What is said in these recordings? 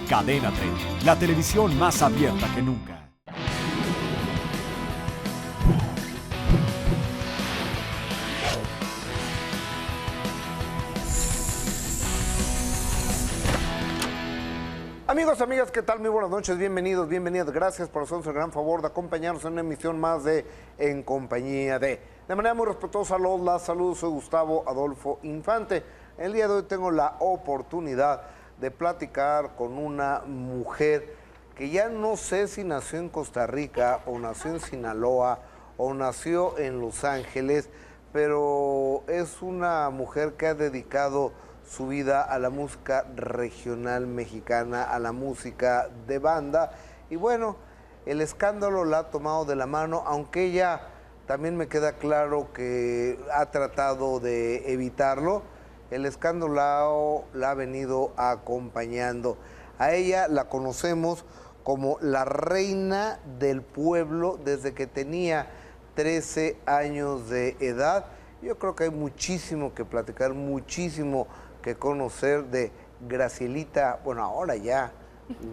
Cadena 30, la televisión más abierta que nunca. Amigos, amigas, ¿qué tal? Muy buenas noches, bienvenidos, bienvenidas. Gracias por hacernos el gran favor de acompañarnos en una emisión más de En Compañía de. De manera muy respetuosa, los saludos, soy Gustavo Adolfo Infante. El día de hoy tengo la oportunidad de platicar con una mujer que ya no sé si nació en Costa Rica o nació en Sinaloa o nació en Los Ángeles, pero es una mujer que ha dedicado su vida a la música regional mexicana, a la música de banda. Y bueno, el escándalo la ha tomado de la mano, aunque ella también me queda claro que ha tratado de evitarlo. El escándalo la ha venido acompañando. A ella la conocemos como la reina del pueblo desde que tenía 13 años de edad. Yo creo que hay muchísimo que platicar, muchísimo que conocer de Gracielita, bueno, ahora ya,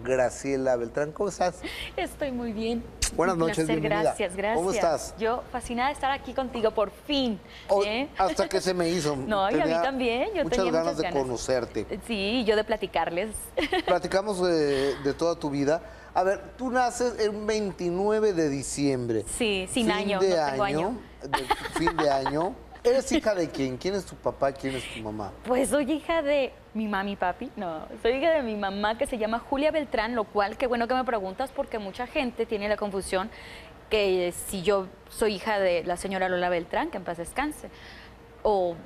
Graciela Beltrán. ¿Cómo estás? Estoy muy bien. Buenas noches, bienvenida. Gracias. ¿Cómo estás? Yo fascinada de estar aquí contigo, por fin. Hasta que se me hizo. No, y a mí también. Yo muchas tenía ganas muchas de conocerte. Sí, yo de platicarles. Platicamos de toda tu vida. A ver, tú naces el 29 de diciembre. Sí, sin año, no tengo año. Fin de año. ¿Eres hija de quién? ¿Quién es tu papá? ¿Quién es tu mamá? Pues soy hija de mi mami y papi. No, soy hija de mi mamá que se llama Julia Beltrán, lo cual, qué bueno que me preguntas porque mucha gente tiene la confusión que si yo soy hija de la señora Lola Beltrán, que en paz descanse. O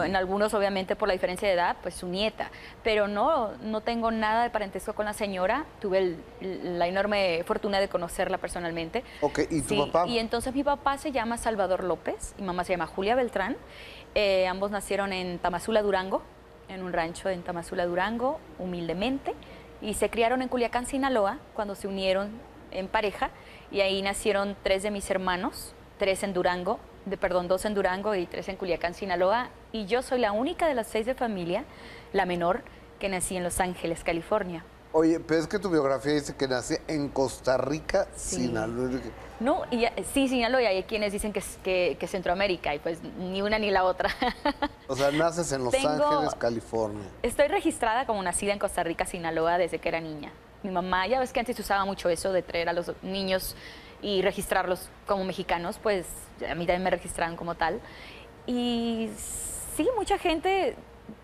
en algunos, obviamente, por la diferencia de edad, pues su nieta. Pero no tengo nada de parentesco con la señora. Tuve la enorme fortuna de conocerla personalmente. Ok, ¿y tu papá? Y entonces mi papá se llama Salvador López, mi mamá se llama Julia Beltrán. Ambos nacieron en Tamazula, Durango, en un rancho en Tamazula, Durango, humildemente. Y se criaron en Culiacán, Sinaloa, cuando se unieron en pareja. Y ahí nacieron 3 de mis hermanos, 2 en Durango y 3 en Culiacán, Sinaloa. Y yo soy la única de las 6 de familia, la menor, que nací en Los Ángeles, California. Oye, pero es que tu biografía dice que nací en Costa Rica, Sí. Sinaloa. No, sí, Sinaloa, y hay quienes dicen que Centroamérica, y pues ni una ni la otra. O sea, naces en Los Ángeles, California. Estoy registrada como nacida en Costa Rica, Sinaloa, desde que era niña. Mi mamá, ya ves que antes usaba mucho eso de traer a los niños y registrarlos como mexicanos, pues a mí también me registraron como tal. Y sí, mucha gente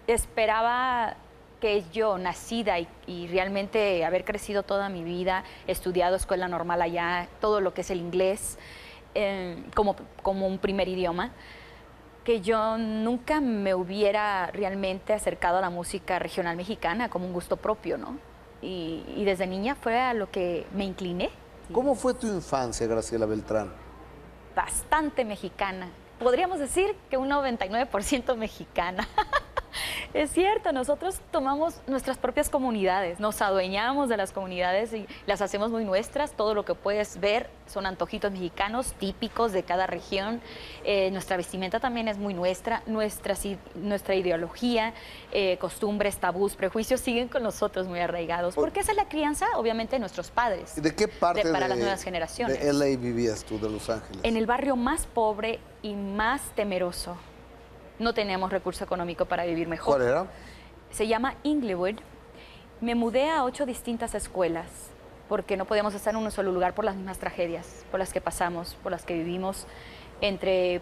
esperaba que yo, nacida y realmente haber crecido toda mi vida, estudiado escuela normal allá, todo lo que es el inglés como un primer idioma, que yo nunca me hubiera realmente acercado a la música regional mexicana como un gusto propio, ¿no? Y desde niña fue a lo que me incliné. ¿Cómo fue tu infancia, Graciela Beltrán? Bastante mexicana. Podríamos decir que un 99% mexicana. Es cierto, nosotros tomamos nuestras propias comunidades, nos adueñamos de las comunidades y las hacemos muy nuestras. Todo lo que puedes ver son antojitos mexicanos típicos de cada región. Nuestra vestimenta también es muy nuestra, nuestra ideología, costumbres, tabús, prejuicios siguen con nosotros muy arraigados. Porque esa es la crianza, obviamente, de nuestros padres. ¿De qué parte para las nuevas generaciones? de LA vivías tú, de Los Ángeles? En el barrio más pobre y más temeroso. No teníamos recurso económico para vivir mejor. ¿Cuál era? Se llama Inglewood. Me mudé a 8 distintas escuelas porque no podíamos estar en un solo lugar por las mismas tragedias, por las que pasamos, por las que vivimos, entre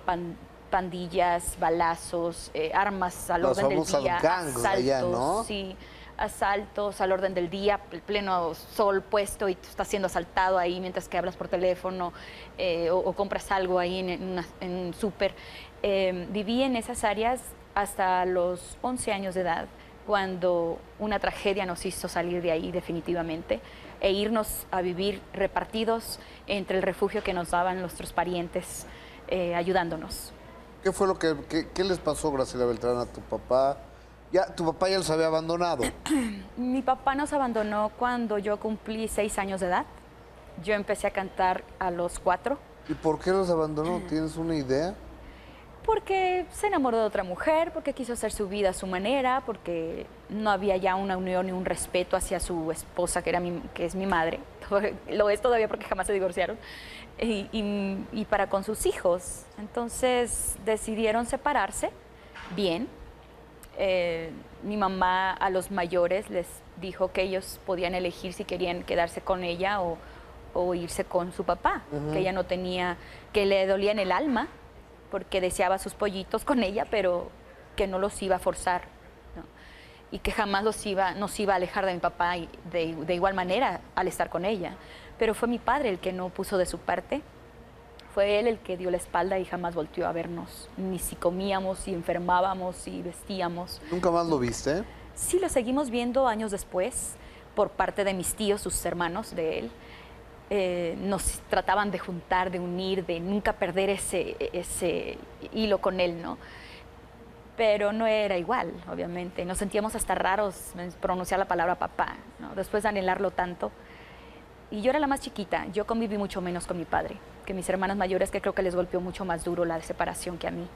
pandillas, balazos, armas al orden del día, gangs asaltos, allá, ¿no? Sí, asaltos al orden del día, el pleno sol puesto y tú estás siendo asaltado ahí mientras que hablas por teléfono o compras algo ahí en un súper. Viví en esas áreas hasta los 11 años de edad, cuando una tragedia nos hizo salir de ahí definitivamente e irnos a vivir repartidos entre el refugio que nos daban nuestros parientes, ayudándonos. ¿Qué fue lo qué les pasó, Graciela Beltrán, a tu papá? ¿Tu papá ya los había abandonado? Mi papá nos abandonó cuando yo cumplí 6 años de edad. Yo empecé a cantar a los 4. ¿Y por qué los abandonó? ¿Tienes una idea? Porque se enamoró de otra mujer, porque quiso hacer su vida a su manera, porque no había ya una unión ni un respeto hacia su esposa, que es mi madre. Lo es todavía porque jamás se divorciaron. Y para con sus hijos. Entonces decidieron separarse. Bien. Mi mamá a los mayores les dijo que ellos podían elegir si querían quedarse con ella o irse con su papá, que ella no tenía, que le dolía en el alma porque deseaba sus pollitos con ella, pero que no los iba a forzar, ¿no? Y que jamás nos iba a alejar de mi papá y de igual manera al estar con ella. Pero fue mi padre el que no puso de su parte, fue él el que dio la espalda y jamás volteó a vernos, ni si comíamos, si enfermábamos, si vestíamos. ¿Nunca más lo viste? Sí, lo seguimos viendo años después por parte de mis tíos, sus hermanos de él. Nos trataban de juntar, de unir, de nunca perder ese hilo con él, ¿no? Pero no era igual, obviamente. Nos sentíamos hasta raros en pronunciar la palabra papá, ¿no? Después de anhelarlo tanto. Y yo era la más chiquita, yo conviví mucho menos con mi padre que mis hermanas mayores, que creo que les golpeó mucho más duro la separación que a mí.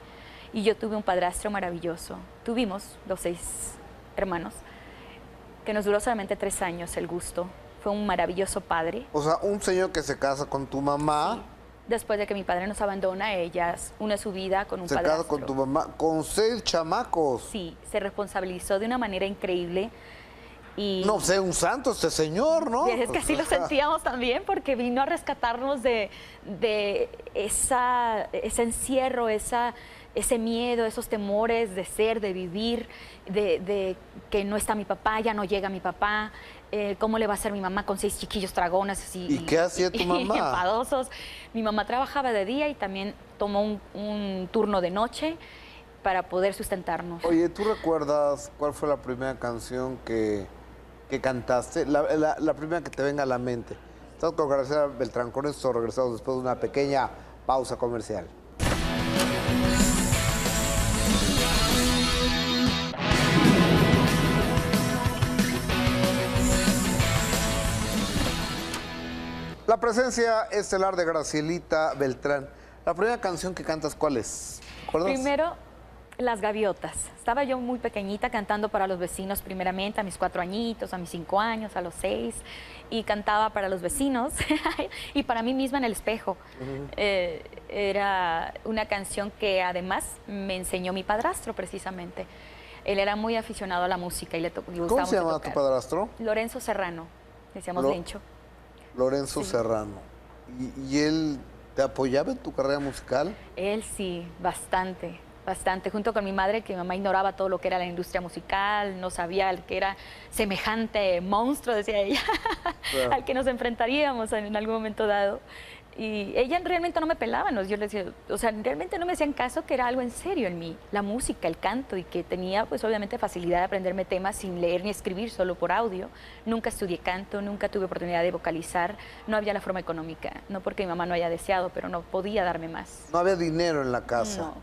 Y yo tuve un padrastro maravilloso. Tuvimos los 6 hermanos, que nos duró solamente 3 años el gusto. Fue un maravilloso padre. O sea, un señor que se casa con tu mamá. Sí. Después de que mi padre nos abandona, ella une su vida con un padrastro. Se casa con tu mamá, con 6 chamacos. Sí, se responsabilizó de una manera increíble. Y no sé, un santo este señor, ¿no? Es que así lo sentíamos también, porque vino a rescatarnos de ese encierro, ese miedo, esos temores de ser, de vivir, de que no está mi papá, ya no llega mi papá, cómo le va a ser mi mamá con 6 chiquillos dragones ¿Y qué hacía tu mamá? Enfadosos. Mi mamá trabajaba de día y también tomó un turno de noche para poder sustentarnos. Oye, ¿tú recuerdas cuál fue la primera canción que cantaste? La primera que te venga a la mente. Estamos con Graciela Beltrán, con esto regresamos después de una pequeña pausa comercial. La presencia estelar de Gracielita Beltrán. La primera canción que cantas, ¿cuál es? ¿Recuerdas? Primero, Las Gaviotas. Estaba yo muy pequeñita cantando para los vecinos primeramente, a mis 4 añitos, a mis 5 años, a los 6, y cantaba para los vecinos y para mí misma en el espejo. Era una canción que además me enseñó mi padrastro precisamente. Él era muy aficionado a la música y le gustaba. ¿Cómo se llama tu padrastro? Lorenzo Serrano, decíamos Lencho. Lorenzo Sí. Serrano. ¿Y él te apoyaba en tu carrera musical? Él sí, bastante, bastante. Junto con mi madre, que mi mamá ignoraba todo lo que era la industria musical, no sabía el que era semejante monstruo, decía ella, Claro. al que nos enfrentaríamos en algún momento dado. Y ella realmente no me pelaba, ¿no? Yo le decía, o sea, realmente no me hacían caso que era algo en serio en mí, la música, el canto, y que tenía pues obviamente facilidad de aprenderme temas sin leer ni escribir, solo por audio. Nunca estudié canto, nunca tuve oportunidad de vocalizar, no había la forma económica, no porque mi mamá no haya deseado, pero no podía darme más. No había dinero en la casa. No.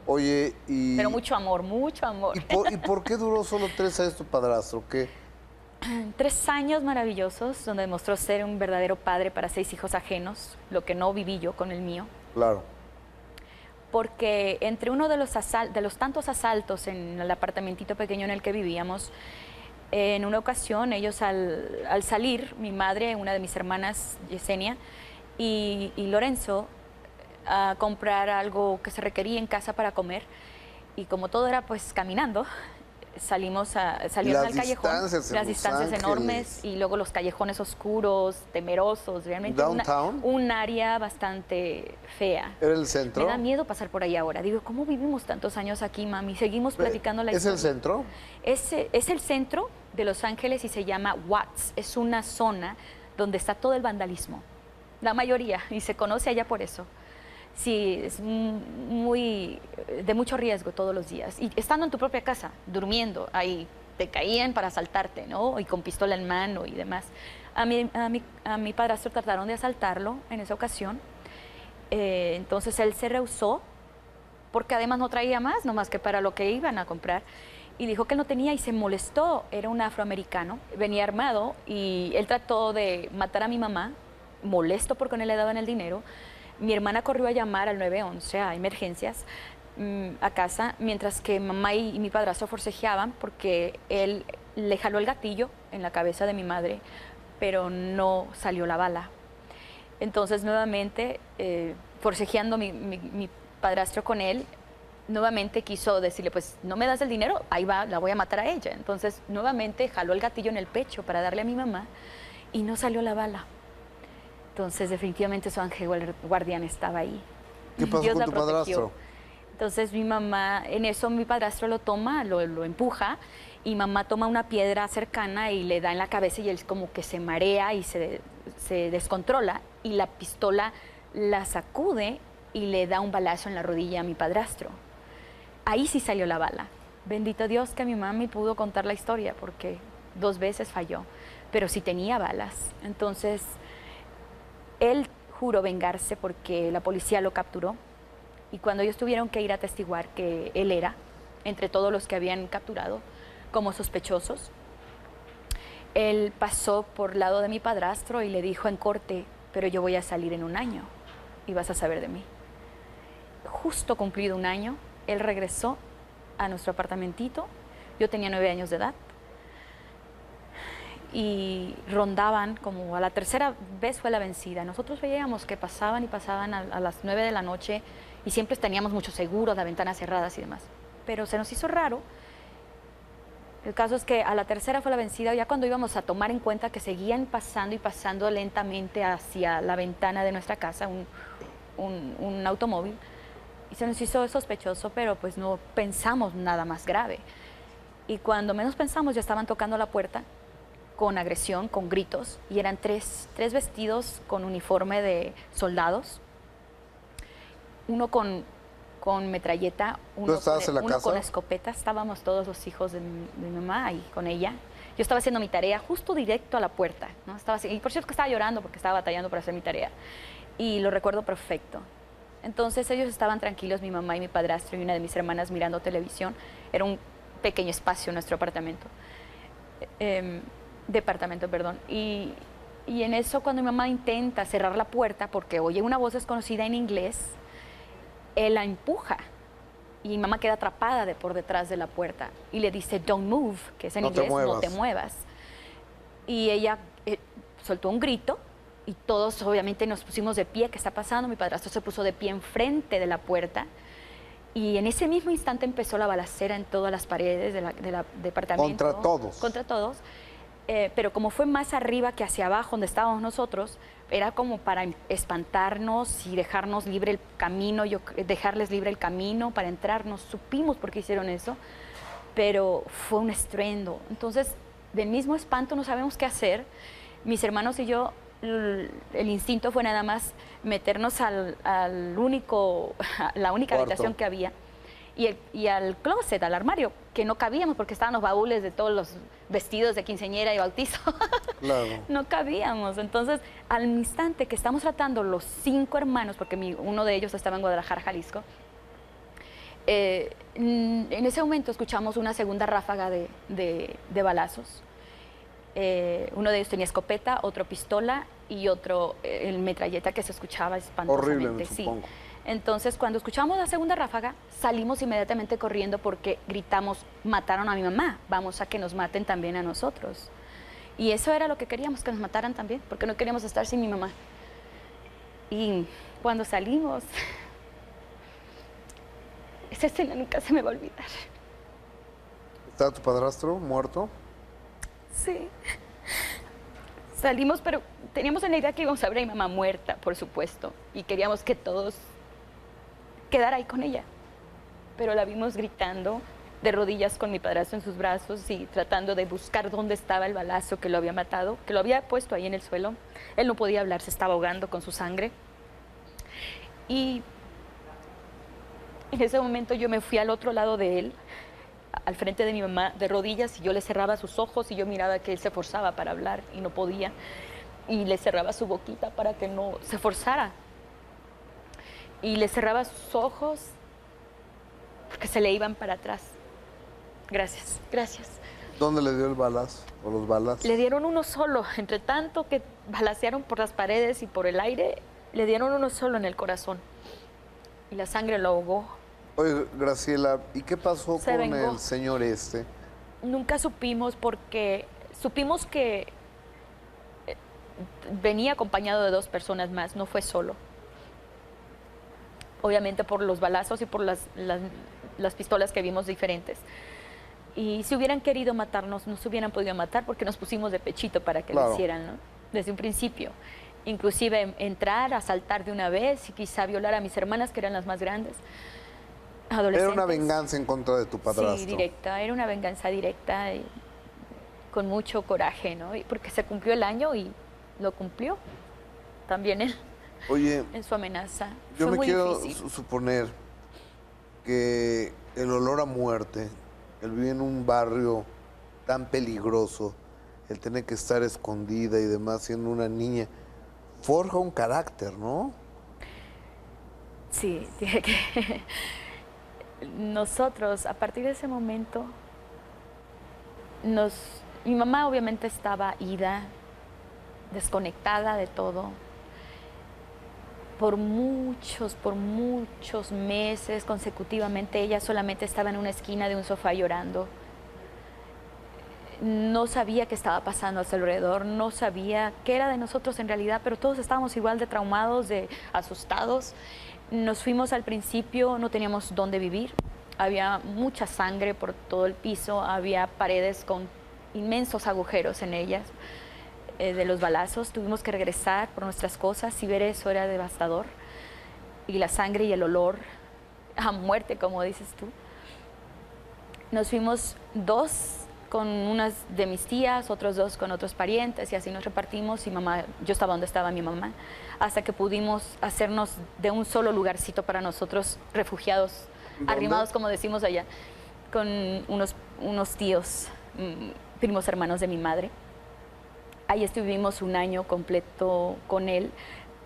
Oye, y... Pero mucho amor, mucho amor. ¿Y por qué duró solo 3 años tu padrastro? ¿Qué? 3 años maravillosos, donde demostró ser un verdadero padre para 6 hijos ajenos, lo que no viví yo con el mío. Claro. Porque entre uno de los tantos asaltos en el apartamentito pequeño en el que vivíamos, en una ocasión ellos al salir, mi madre, una de mis hermanas, Yesenia, y Lorenzo, a comprar algo que se requería en casa para comer, y como todo era pues caminando, salieron al callejón, las distancias enormes, y luego los callejones oscuros, temerosos, realmente Downtown. un área bastante fea. ¿Era el centro? Me da miedo pasar por ahí ahora. Digo, ¿cómo vivimos tantos años aquí, mami? Seguimos platicando la ¿Es historia. el centro? Es el centro de Los Ángeles y se llama Watts. Es una zona donde está todo el vandalismo, la mayoría, y se conoce allá por eso. Sí, es de mucho riesgo todos los días. Y estando en tu propia casa, durmiendo, ahí te caían para asaltarte, ¿no? Y con pistola en mano y demás. A mi padrastro trataron de asaltarlo en esa ocasión. Entonces él se rehusó, porque además no traía más, no más que para lo que iban a comprar. Y dijo que él no tenía y se molestó. Era un afroamericano, venía armado y él trató de matar a mi mamá, molesto porque no le daban el dinero. Mi hermana corrió a llamar al 911, a emergencias, a casa, mientras que mamá y mi padrastro forcejeaban porque él le jaló el gatillo en la cabeza de mi madre, pero no salió la bala. Entonces, nuevamente, forcejeando mi padrastro con él, nuevamente quiso decirle, pues, no me das el dinero, ahí va, la voy a matar a ella. Entonces, nuevamente jaló el gatillo en el pecho para darle a mi mamá y no salió la bala. Entonces, definitivamente su ángel guardián estaba ahí. ¿Qué pasó Dios con la tu protegió. padrastro? Entonces mi mamá, en eso mi padrastro lo toma, lo empuja, y mamá toma una piedra cercana y le da en la cabeza y él como que se marea y se descontrola, y la pistola la sacude y le da un balazo en la rodilla a mi padrastro. Ahí sí salió la bala. Bendito Dios que mi mamá me pudo contar la historia porque 2 veces falló, pero sí tenía balas. Entonces él juró vengarse porque la policía lo capturó. Y cuando ellos tuvieron que ir a atestiguar que él era, entre todos los que habían capturado como sospechosos, él pasó por lado de mi padrastro y le dijo en corte, pero yo voy a salir en 1 año y vas a saber de mí. Justo cumplido 1 año, él regresó a nuestro apartamentito. Yo tenía 9 años de edad. Y rondaban, como a la 3.ª vez fue la vencida. Nosotros veíamos que pasaban y pasaban a las 9 de la noche y siempre teníamos muchos seguros, las ventanas cerradas y demás. Pero se nos hizo raro. El caso es que a la 3.ª fue la vencida, ya cuando íbamos a tomar en cuenta que seguían pasando y pasando lentamente hacia la ventana de nuestra casa, un automóvil, y se nos hizo sospechoso, pero pues no pensamos nada más grave. Y cuando menos pensamos ya estaban tocando la puerta, con agresión, con gritos, y eran tres vestidos con uniforme de soldados, uno con metralleta, uno con escopeta. Estábamos todos los hijos de mi mamá ahí con ella. Yo estaba haciendo mi tarea justo directo a la puerta, ¿no? Y por cierto que estaba llorando porque estaba batallando para hacer mi tarea, y lo recuerdo perfecto. Entonces ellos estaban tranquilos, mi mamá y mi padrastro y una de mis hermanas mirando televisión. Era un pequeño espacio en nuestro apartamento. Departamento, perdón. Y en eso, cuando mi mamá intenta cerrar la puerta porque oye una voz desconocida en inglés, él la empuja y mi mamá queda atrapada por detrás de la puerta y le dice don't move, que es en inglés, no te muevas. Y ella soltó un grito y todos obviamente nos pusimos de pie. ¿Qué está pasando? Mi padrastro se puso de pie enfrente de la puerta y en ese mismo instante empezó la balacera en todas las paredes del departamento. Contra todos. Contra todos. Pero como fue más arriba que hacia abajo donde estábamos nosotros, era como para espantarnos y dejarnos libre el camino, dejarles libre el camino para entrar. No supimos por qué hicieron eso, pero fue un estruendo. Entonces, del mismo espanto no sabemos qué hacer. Mis hermanos y yo, el instinto fue nada más meternos a la única habitación que había. Y al closet, al armario, que no cabíamos porque estaban los baúles de todos los vestidos de quinceañera y bautizo. Claro. No cabíamos. Entonces, al instante que estamos tratando los 5 hermanos, porque uno de ellos estaba en Guadalajara, Jalisco, en ese momento escuchamos una segunda ráfaga de balazos. Uno de ellos tenía escopeta, otro pistola y otro el metralleta que se escuchaba espantosamente. Horrible, supongo. Sí. Entonces, cuando escuchamos la segunda ráfaga, salimos inmediatamente corriendo porque gritamos, mataron a mi mamá, vamos a que nos maten también a nosotros. Y eso era lo que queríamos, que nos mataran también, porque no queríamos estar sin mi mamá. Y cuando salimos, esa escena nunca se me va a olvidar. ¿Está tu padrastro muerto? Sí. Salimos, pero teníamos en la idea que íbamos a ver a mi mamá muerta, por supuesto, y queríamos que todos quedar ahí con ella, pero la vimos gritando de rodillas con mi padrastro en sus brazos y tratando de buscar dónde estaba el balazo que lo había matado, que lo había puesto ahí en el suelo. Él no podía hablar, se estaba ahogando con su sangre. Y en ese momento yo me fui al otro lado de él, al frente de mi mamá, de rodillas, y yo le cerraba sus ojos y yo miraba que él se forzaba para hablar y no podía, y le cerraba su boquita para que no se forzara. Y le cerraba sus ojos porque se le iban para atrás. Gracias, gracias. ¿Dónde le dio el balazo o los balazos? Le dieron uno solo, entre tanto que balacearon por las paredes y por el aire, le dieron uno solo en el corazón. Y la sangre lo ahogó Oye, Graciela, ¿y qué pasó Se con vengó. el señor este? Nunca supimos porque supimos que venía acompañado de 2 personas más, no fue solo. Obviamente por los balazos y por las pistolas que vimos diferentes. Y si hubieran querido matarnos, no se hubieran podido matar porque nos pusimos de pechito para que Claro. lo hicieran, ¿no? Desde un principio. Inclusive entrar, asaltar de una vez y quizá violar a mis hermanas, que eran las más grandes, adolescentes. Era una venganza en contra de tu padrastro. Sí, directa, era una venganza directa y con mucho coraje, ¿no? Y porque se cumplió el año y lo cumplió también él Oye, en su amenaza. yo Fue me muy quiero difícil. suponer que el olor a muerte, el vivir en un barrio tan peligroso, el tener que estar escondida y demás siendo una niña, forja un carácter, ¿no? Sí, tiene que... Nosotros, a partir de ese momento, mi mamá obviamente estaba ida, desconectada de todo. Por muchos meses consecutivamente, ella solamente estaba en una esquina de un sofá llorando. No sabía qué estaba pasando a su alrededor, no sabía qué era de nosotros en realidad, pero todos estábamos igual de traumados, de asustados. Nos fuimos al principio, no teníamos dónde vivir, había mucha sangre por todo el piso, había paredes con inmensos agujeros en ellas de los balazos. Tuvimos que regresar por nuestras cosas y ver eso era devastador. Y la sangre y el olor a muerte, como dices tú. Nos fuimos 2 con unas de mis tías, otros 2 con otros parientes y así nos repartimos y yo estaba donde estaba mi mamá, hasta que pudimos hacernos de un solo lugarcito para nosotros, refugiados, ¿Dónde? arrimados como decimos allá, con unos tíos, primos hermanos de mi madre. Ahí estuvimos un año completo con él,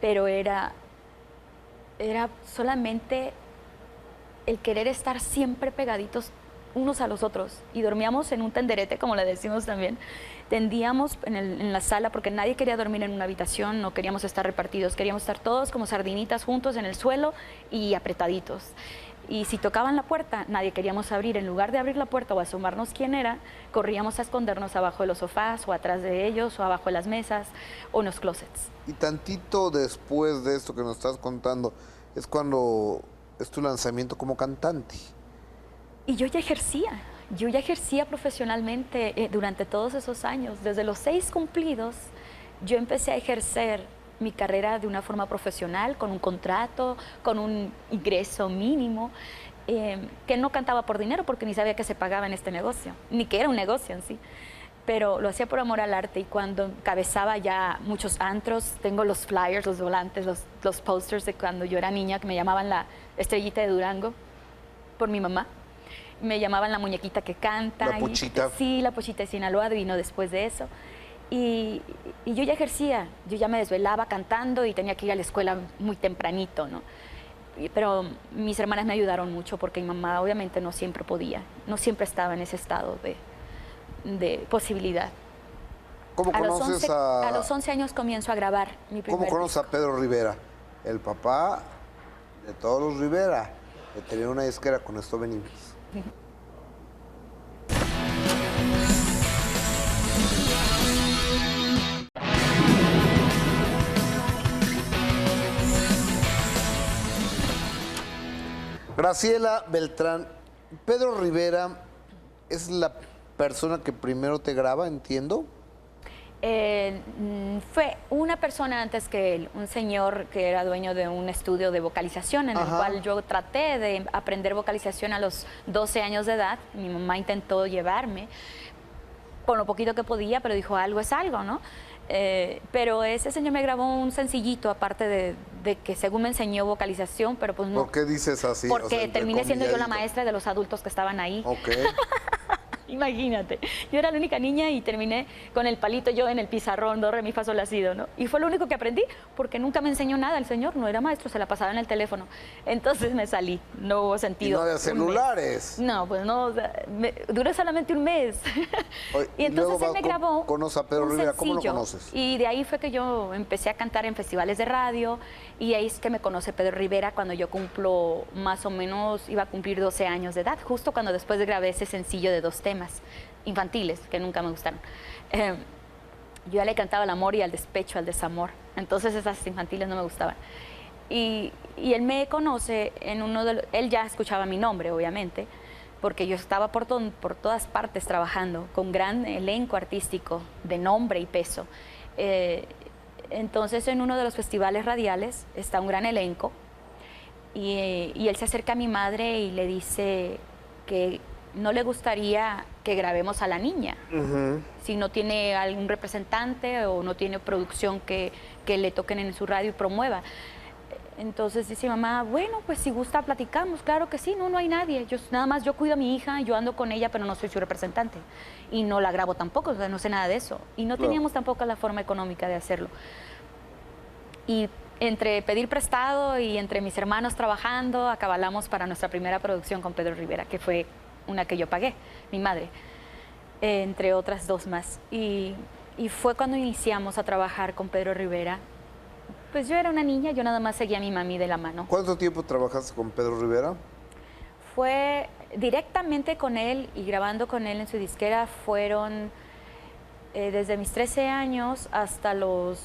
pero era solamente el querer estar siempre pegaditos unos a los otros y dormíamos en un tenderete, como le decimos también. Tendíamos en la sala porque nadie quería dormir en una habitación, no queríamos estar repartidos, queríamos estar todos como sardinitas juntos en el suelo y apretaditos. Y si tocaban la puerta, nadie queríamos abrir. En lugar de abrir la puerta o asomarnos quién era, corríamos a escondernos abajo de los sofás o atrás de ellos o abajo de las mesas o en los closets. Y tantito después de esto que nos estás contando, es cuando es tu lanzamiento como cantante. Y yo ya ejercía profesionalmente durante todos esos años. Desde los 6 cumplidos, yo empecé a ejercer mi carrera de una forma profesional, con un contrato, con un ingreso mínimo, que no cantaba por dinero porque ni sabía que se pagaba en este negocio, ni que era un negocio en sí. Pero lo hacía por amor al arte y cuando encabezaba ya muchos antros, tengo los flyers, los volantes, los posters de cuando yo era niña, que me llamaban la estrellita de Durango por mi mamá. Me llamaban la muñequita que canta. La Pochita. Sí, la Pochita de Sinaloa vino después de eso. Y yo ya ejercía, yo ya me desvelaba cantando y tenía que ir a la escuela muy tempranito, ¿no? Pero mis hermanas me ayudaron mucho porque mi mamá obviamente no siempre podía, no siempre estaba en ese estado de posibilidad. ¿Cómo conoces A los 11 años comienzo a grabar mi primer ¿Cómo conoces a Pedro Rivera? El papá de todos los Rivera, que tenía una disquera, con esto venimos. Graciela Beltrán, Pedro Rivera es la persona que primero te graba, entiendo. Fue una persona antes que él, un señor que era dueño de un estudio de vocalización en el cual yo traté de aprender vocalización a los 12 años de edad. Mi mamá intentó llevarme con lo poquito que podía, pero dijo algo es algo, ¿no? Pero ese señor me grabó un sencillito, aparte de que según me enseñó vocalización, pero pues no. ¿Por qué dices así? Porque terminé siendo yo la entrecomilladito. maestra de los adultos que estaban ahí. Ok. Imagínate, yo era la única niña y terminé con el palito yo en el pizarrón, do, re, mi, fa, sol, la, si, do, ¿no? Y fue lo único que aprendí, porque nunca me enseñó nada el señor, no era maestro, se la pasaba en el teléfono. Entonces me salí, no hubo Y sentido. no había celulares. No, pues no, o sea, duró solamente un mes. Oye, Y entonces luego él me grabó conoce a Pedro un Rivera. ¿Cómo lo sencillo, conoces? y de ahí fue que yo empecé a cantar en festivales de radio, y ahí es que me conoce Pedro Rivera cuando yo cumplo más o menos, iba a cumplir 12 años de edad, justo cuando después de grabé ese sencillo de 2 temas infantiles que nunca me gustaron. Yo ya le cantaba al amor y al despecho, al desamor, entonces esas infantiles no me gustaban. Y él me conoce en uno de los, él ya escuchaba mi nombre, obviamente, porque yo estaba por todas partes trabajando, con gran elenco artístico de nombre y peso. Entonces, en uno de los festivales radiales está un gran elenco y él se acerca a mi madre y le dice que no le gustaría que grabemos a la niña, si no tiene algún representante o no tiene producción que le toquen en su radio y promueva. Entonces dice mamá, bueno, pues si gusta platicamos, claro que sí, no hay nadie. Nada más yo cuido a mi hija, yo ando con ella, pero no soy su representante. Y no la grabo tampoco, o sea, no sé nada de eso. Y no teníamos tampoco la forma económica de hacerlo. Y entre pedir prestado y entre mis hermanos trabajando, acabalamos para nuestra primera producción con Pedro Rivera, que fue una que yo pagué, mi madre, entre otras 2 más. Y fue cuando iniciamos a trabajar con Pedro Rivera. Pues yo era una niña, yo nada más seguía a mi mami de la mano. ¿Cuánto tiempo trabajaste con Pedro Rivera? Fue directamente con él y grabando con él en su disquera, fueron desde mis 13 años hasta los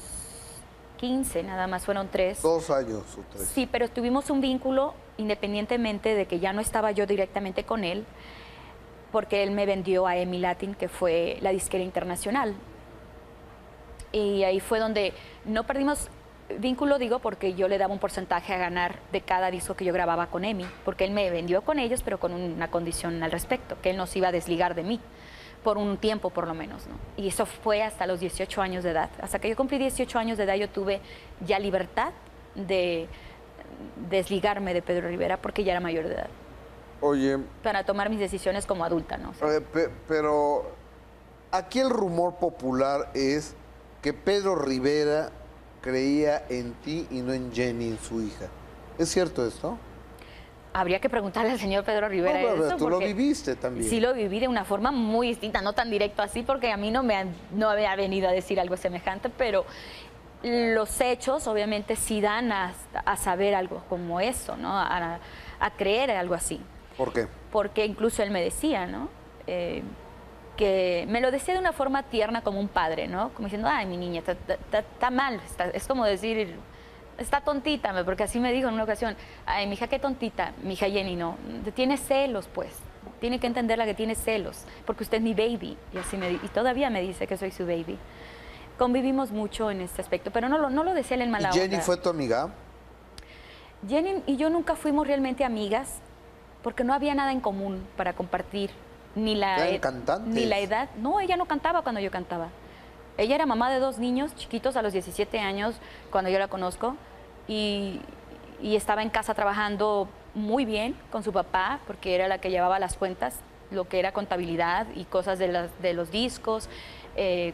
15, nada más fueron 3. 2 años o 3. Sí, pero tuvimos un vínculo independientemente de que ya no estaba yo directamente con él, porque él me vendió a EMI Latin, que fue la disquera internacional. Y ahí fue donde no perdimos vínculo, digo, porque yo le daba un porcentaje a ganar de cada disco que yo grababa con EMI, porque él me vendió con ellos, pero con una condición al respecto, que él no se iba a desligar de mí, por un tiempo por lo menos, ¿no? Y eso fue hasta los 18 años de edad. Hasta que yo cumplí 18 años de edad, yo tuve ya libertad de desligarme de Pedro Rivera, porque ya era mayor de edad. Oye, Para tomar mis decisiones como adulta, ¿no? O sea, pero aquí el rumor popular es que Pedro Rivera creía en ti y no en Jenny, en su hija. ¿Es cierto esto? habría que preguntarle al señor Pedro Rivera No, pero eso. tú lo porque viviste también. Sí lo viví de una forma muy distinta, no tan directo así, porque a mí no me había venido a decir algo semejante, pero los hechos obviamente sí dan a saber algo como eso, ¿no? A creer algo así. ¿Por qué? Porque incluso él me decía, ¿no? Que me lo decía de una forma tierna como un padre, ¿no? Como diciendo, ay, mi niña, está mal, es como decir, está tontita, porque así me dijo en una ocasión, ay, mi hija, qué tontita, mi hija Jenny, no, tiene celos, pues, tiene que entenderla que tiene celos, porque usted es mi baby, y así y todavía me dice que soy su baby. Convivimos mucho en este aspecto, pero no lo decía él en mala ¿Y Jenny onda. fue tu amiga? Jenny y yo nunca fuimos realmente amigas, porque no había nada en común para compartir. ¿Eran cantantes? Ni la edad. No, ella no cantaba cuando yo cantaba. Ella era mamá de 2 niños chiquitos a los 17 años cuando yo la conozco y estaba en casa trabajando muy bien con su papá porque era la que llevaba las cuentas, lo que era contabilidad y cosas de los discos,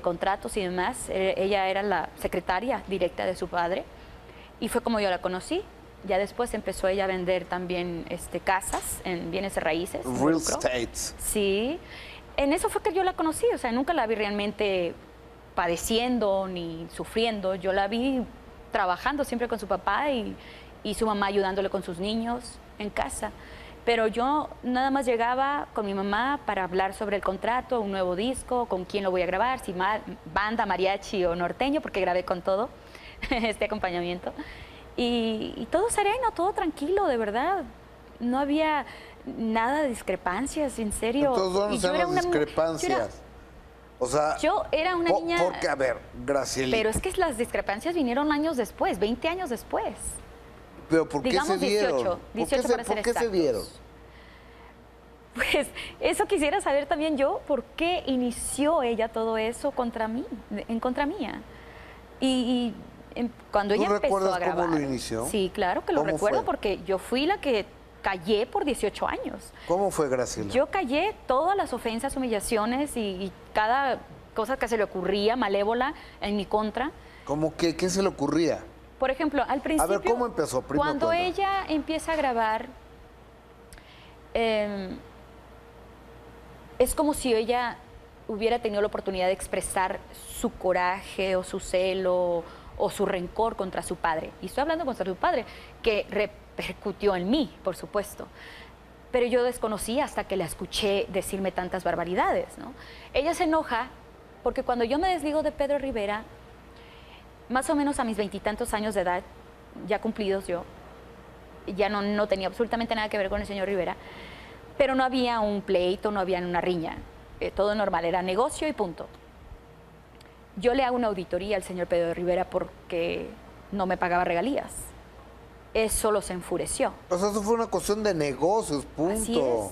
contratos y demás. Ella era la secretaria directa de su padre y fue como yo la conocí. Ya después empezó ella a vender también casas en bienes de raíces. Real estates. Sí. En eso fue que yo la conocí. O sea, nunca la vi realmente padeciendo ni sufriendo. Yo la vi trabajando siempre con su papá y su mamá ayudándole con sus niños en casa. Pero yo nada más llegaba con mi mamá para hablar sobre el contrato, un nuevo disco, con quién lo voy a grabar, si banda, mariachi o norteño, porque grabé con todo este acompañamiento. Y todo sereno, todo tranquilo, de verdad. No había nada de discrepancias, en serio. Entonces, ¿dónde están las discrepancias? O sea, yo era una niña... Porque, a ver, Gracielita. Pero es que las discrepancias vinieron años después, 20 años después. ¿Pero por qué se dieron? 18 para ser ¿Por qué se dieron? Pues eso quisiera saber también yo, ¿por qué inició ella todo eso contra mí, en contra mía? Cuando ella empezó a grabar. ¿Cómo lo inició? Sí, claro que lo recuerdo porque yo fui la que callé por 18 años. ¿Cómo fue, Graciela? Yo callé todas las ofensas, humillaciones y cada cosa que se le ocurría malévola en mi contra. ¿Cómo que qué se le ocurría? Por ejemplo, al principio... A ver, ¿cómo empezó? Primero cuando cuéntame. ella empieza a grabar, es como si ella hubiera tenido la oportunidad de expresar su coraje o su celo o su rencor contra su padre. Y estoy hablando contra su padre, que repercutió en mí, por supuesto. Pero yo desconocía hasta que la escuché decirme tantas barbaridades, ¿no? Ella se enoja porque cuando yo me desligo de Pedro Rivera, más o menos a mis 20 y tantos años de edad, ya cumplidos yo, ya no tenía absolutamente nada que ver con el señor Rivera, pero no había un pleito, no había una riña, todo normal, era negocio y punto. Yo le hago una auditoría al señor Pedro Rivera porque no me pagaba regalías. Eso los enfureció. O sea, eso fue una cuestión de negocios, punto. Así es.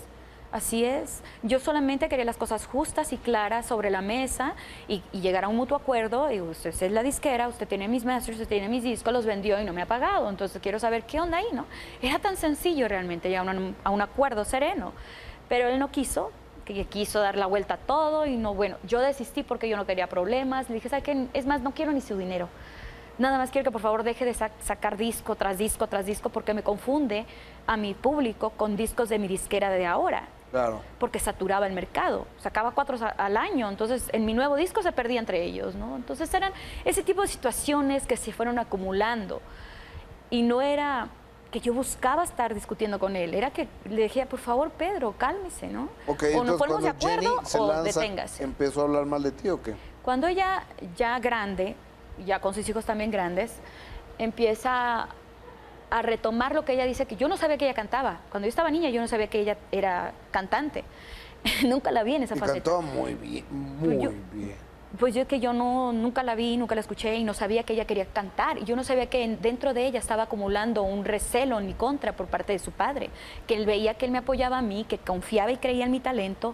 Así es. Yo solamente quería las cosas justas y claras sobre la mesa y llegar a un mutuo acuerdo. Y usted es la disquera, usted tiene mis masters, usted tiene mis discos, los vendió y no me ha pagado. Entonces quiero saber qué onda ahí, ¿no? Era tan sencillo realmente llegar a un acuerdo sereno. Pero él no quiso, que quiso dar la vuelta a todo y no, bueno, yo desistí porque yo no quería problemas. Le dije, ¿sabe qué? Es más, no quiero ni su dinero. Nada más quiero que por favor deje de sacar disco tras disco tras disco porque me confunde a mi público con discos de mi disquera de ahora. Claro. Porque saturaba el mercado, sacaba 4 al año, entonces en mi nuevo disco se perdía entre ellos, ¿no? Entonces eran ese tipo de situaciones que se fueron acumulando y no era que yo buscaba estar discutiendo con él, era que le dije, por favor, Pedro, cálmese, ¿no? Okay, o nos ponemos de cuando Jenny acuerdo se o lanza, deténgase. ¿empezó a hablar mal de ti o qué? Cuando ella, ya grande, ya con sus hijos también grandes, empieza a retomar lo que ella dice, que yo no sabía que ella cantaba. Cuando yo estaba niña yo no sabía que ella era cantante. Nunca la vi en esa Y faceta. cantaba muy bien, muy bien. Pues yo que yo nunca la vi, nunca la escuché y no sabía que ella quería cantar. Y yo no sabía que dentro de ella estaba acumulando un recelo en mi contra por parte de su padre, que él veía que él me apoyaba a mí, que confiaba y creía en mi talento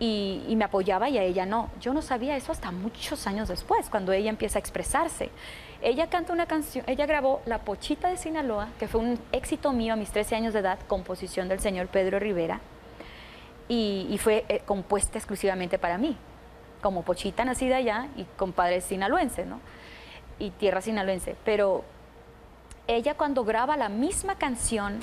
y me apoyaba y a ella no. Yo no sabía eso hasta muchos años después, cuando ella empieza a expresarse. Ella canta una canción, ella grabó La Pochita de Sinaloa, que fue un éxito mío a mis 13 años de edad, composición del señor Pedro Rivera, y fue compuesta exclusivamente para mí, como pochita nacida allá y con padres sinaloenses, ¿no? Y tierra sinaloense. Pero ella cuando graba la misma canción,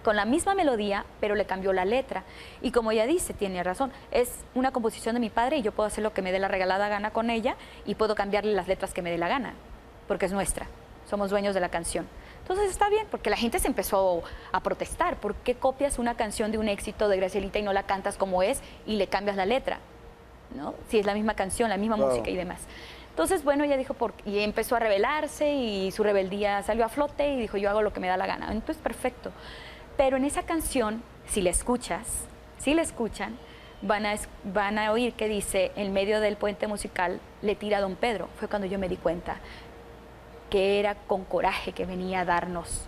con la misma melodía, pero le cambió la letra. Y como ella dice, tiene razón, es una composición de mi padre y yo puedo hacer lo que me dé la regalada gana con ella y puedo cambiarle las letras que me dé la gana, porque es nuestra, somos dueños de la canción. Entonces está bien, porque la gente se empezó a protestar. ¿Por qué copias una canción de un éxito de Gracielita y no la cantas como es y le cambias la letra? ¿No? Si es la misma canción, la misma música y demás. Entonces, bueno, ella dijo, y empezó a rebelarse y su rebeldía salió a flote y dijo, yo hago lo que me da la gana. Entonces, perfecto. Pero en esa canción, si la escuchan, van a oír que dice, en medio del puente musical, le tira a don Pedro. Fue cuando yo me di cuenta que era con coraje que venía a darnos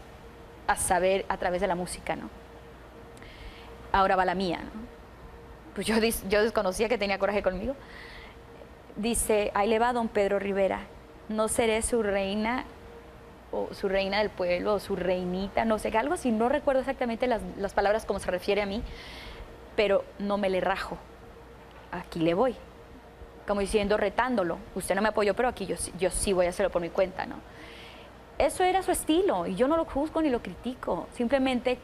a saber a través de la música, ¿no? Ahora va la mía, ¿no? Pues yo desconocía que tenía coraje conmigo. Dice, ahí le va don Pedro Rivera, no seré su reina o su reina del pueblo, o su reinita, no sé, algo así, no recuerdo exactamente las palabras como se refiere a mí, pero no me le rajo, aquí le voy, como diciendo, retándolo, usted no me apoyó, pero aquí yo sí voy a hacerlo por mi cuenta, ¿no? Eso era su estilo, y yo no lo juzgo ni lo critico, simplemente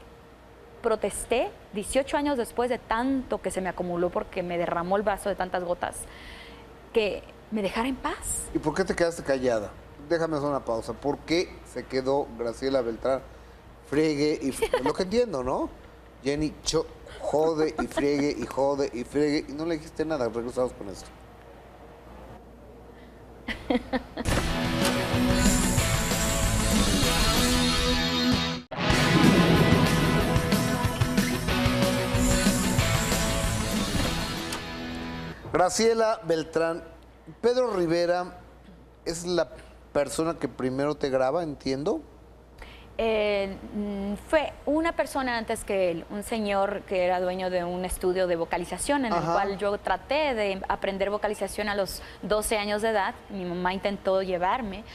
protesté 18 años después de tanto que se me acumuló porque me derramó el vaso de tantas gotas, que me dejara en paz. ¿Y por qué te quedaste callada? Déjame hacer una pausa. ¿Por qué se quedó Graciela Beltrán friegue y friegue? Lo que entiendo, ¿no? Jenny jode y friegue y jode y friegue y no le dijiste nada. Regresamos con esto. Graciela Beltrán, Pedro Rivera es la persona que primero te graba, entiendo. Fue una persona antes que él, un señor que era dueño de un estudio de vocalización en el cual yo traté de aprender vocalización a los 12 años de edad. Mi mamá intentó llevarme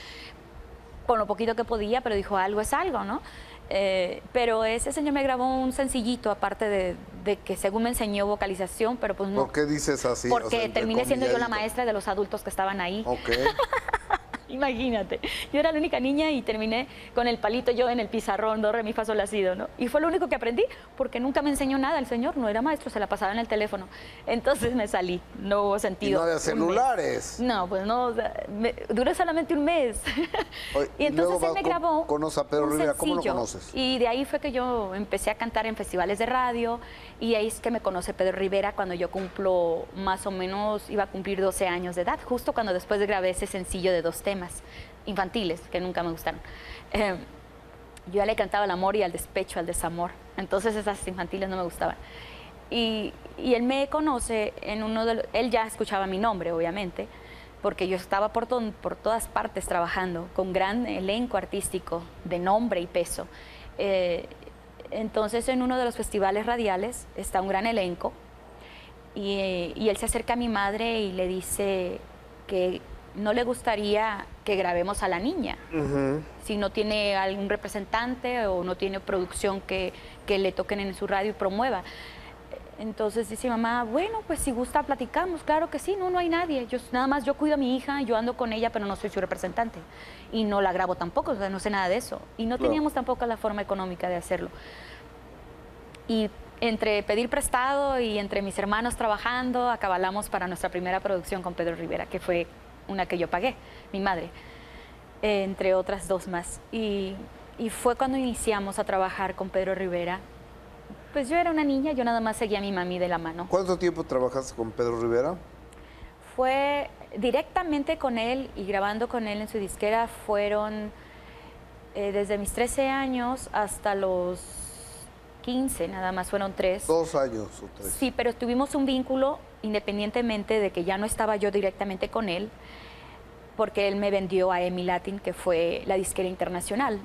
con lo poquito que podía, pero dijo, algo es algo, ¿no? Pero ese señor me grabó un sencillito, aparte de que según me enseñó vocalización, pero pues no. ¿Por qué dices así? Porque O sea, terminé siendo yo la entrecomilladito. maestra de los adultos que estaban ahí. Ok. Imagínate, yo era la única niña y terminé con el palito yo en el pizarrón, do, re, mi, fa, sol, la, si, do, ¿no? Y fue lo único que aprendí, porque nunca me enseñó nada el señor, no era maestro, se la pasaba en el teléfono. Entonces me salí, no hubo Y sentido. no había un mes. celulares. No, pues no, o sea, duró solamente un mes. Oye, Y entonces luego él me grabó conoces a Pedro un Rivera. ¿Cómo lo sencillo, conoces? y de ahí fue que yo empecé a cantar en festivales de radio, y ahí es que me conoce Pedro Rivera cuando yo cumplo más o menos, iba a cumplir 12 años de edad, justo cuando después de grabé ese sencillo de 2 temas infantiles que nunca me gustaron. Yo ya le cantaba al amor y al despecho, al desamor, entonces esas infantiles no me gustaban. Y él me conoce en uno de él ya escuchaba mi nombre, obviamente, porque yo estaba por todas partes trabajando, con gran elenco artístico de nombre y peso. Entonces en uno de los festivales radiales está un gran elenco y él se acerca a mi madre y le dice que no le gustaría que grabemos a la niña, si no tiene algún representante o no tiene producción que le toquen en su radio y promueva. Entonces dice mamá, bueno, pues si gusta platicamos, claro que sí, no hay nadie, nada más yo cuido a mi hija, yo ando con ella, pero no soy su representante y no la grabo tampoco, o sea, no sé nada de eso y no teníamos tampoco la forma económica de hacerlo. Y entre pedir prestado y entre mis hermanos trabajando, acabalamos para nuestra primera producción con Pedro Rivera, que fue una que yo pagué, mi madre, entre otras 2 más. Y fue cuando iniciamos a trabajar con Pedro Rivera. Pues yo era una niña, yo nada más seguía a mi mami de la mano. ¿Cuánto tiempo trabajaste con Pedro Rivera? Fue directamente con él y grabando con él en su disquera, fueron desde mis 13 años hasta los 15, nada más fueron 3. 2 años o 3. Sí, pero tuvimos un vínculo independientemente de que ya no estaba yo directamente con él, porque él me vendió a EMI Latin, que fue la disquera internacional.